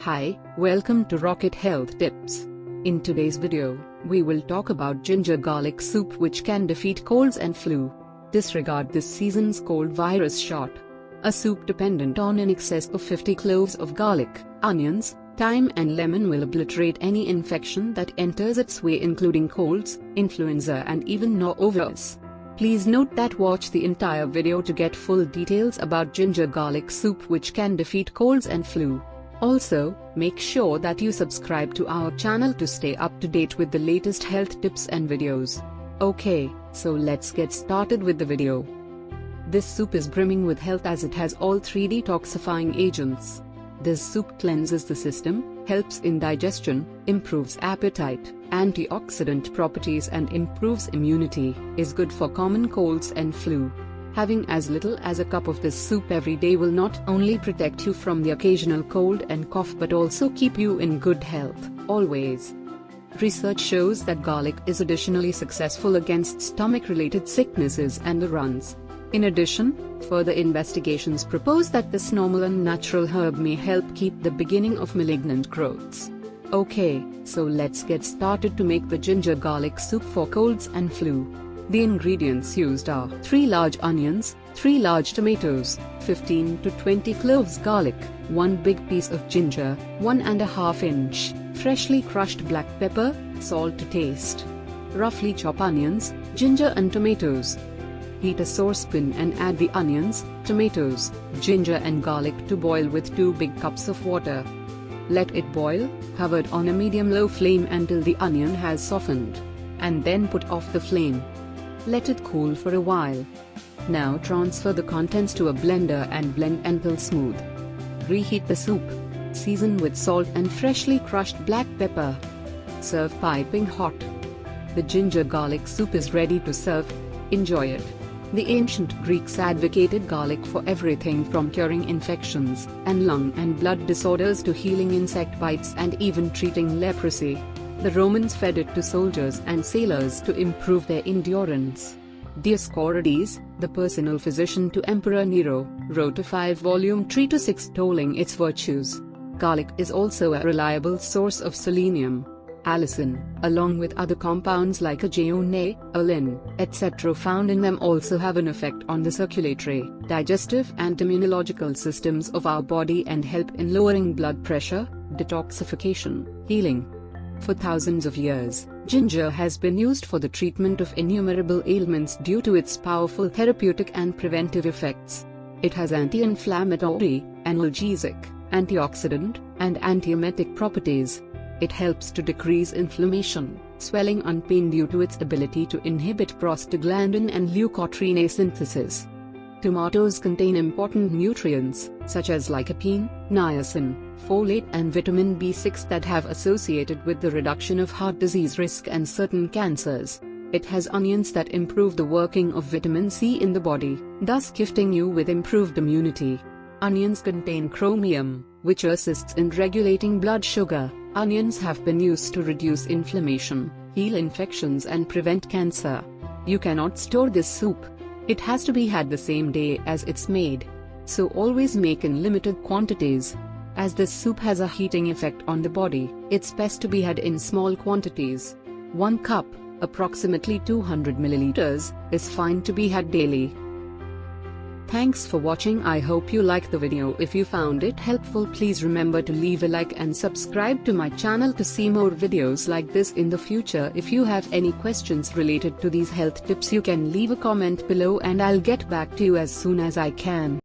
Hi, welcome to Rocket Health Tips. In today's video, we will talk about ginger garlic soup, which can defeat colds and flu. Disregard this season's cold virus shot. A soup dependent on in excess of 50 cloves of garlic, onions, thyme and lemon will obliterate any infection that enters its way, including colds, influenza and even norovirus. Please note that watch the entire video to get full details about ginger garlic soup, which can defeat colds and flu. Also, make sure that you subscribe to our channel to stay up to date with the latest health tips and videos. Okay, so let's get started with the video. This soup is brimming with health as it has all 3 detoxifying agents. This soup cleanses the system, helps in digestion, improves appetite, antioxidant properties and improves immunity, is good for common colds and flu. Having as little as a cup of this soup every day will not only protect you from the occasional cold and cough but also keep you in good health, always. Research shows that garlic is additionally successful against stomach-related sicknesses and the runs. In addition, further investigations propose that this normal and natural herb may help keep the beginning of malignant growths. Okay, so let's get started to make the ginger garlic soup for colds and flu. The ingredients used are 3 large onions, 3 large tomatoes, 15 to 20 cloves garlic, 1 big piece of ginger, 1½ inch, freshly crushed black pepper, salt to taste. Roughly chop onions, ginger and tomatoes. Heat a saucepan and add the onions, tomatoes, ginger and garlic to boil with 2 big cups of water. Let it boil, covered on a medium-low flame until the onion has softened, and then put off the flame. Let it cool for a while. Now transfer the contents to a blender and blend until smooth. Reheat the soup. Season with salt and freshly crushed black pepper. Serve piping hot. The ginger garlic soup is ready to serve. Enjoy it. The ancient Greeks advocated garlic for everything from curing infections and lung and blood disorders to healing insect bites and even treating leprosy. The Romans fed it to soldiers and sailors to improve their endurance. Dioscorides, the personal physician to Emperor Nero, wrote a 5-volume treatise extolling its virtues. Garlic is also a reliable source of selenium. Allicin, along with other compounds like ageone, alin, etc. found in them, also have an effect on the circulatory, digestive and immunological systems of our body and help in lowering blood pressure, detoxification, healing. For thousands of years, ginger has been used for the treatment of innumerable ailments due to its powerful therapeutic and preventive effects. It has anti-inflammatory, analgesic, antioxidant, and antiemetic properties. It helps to decrease inflammation, swelling and pain due to its ability to inhibit prostaglandin and leukotriene synthesis. Tomatoes contain important nutrients, such as lycopene, niacin, folate and vitamin B6 that have associated with the reduction of heart disease risk and certain cancers. It has onions that improve the working of vitamin C in the body, thus gifting you with improved immunity. Onions contain chromium, which assists in regulating blood sugar. Onions have been used to reduce inflammation, heal infections and prevent cancer. You cannot store this soup. It has to be had the same day as it's made. So always make in limited quantities. As this soup has a heating effect on the body, it's best to be had in small quantities. 1 cup, approximately 200 milliliters, is fine to be had daily. Thanks for watching. I hope you liked the video. If you found it helpful, please remember to leave a like and subscribe to my channel to see more videos like this in the future. If you have any questions related to these health tips, you can leave a comment below and I'll get back to you as soon as I can.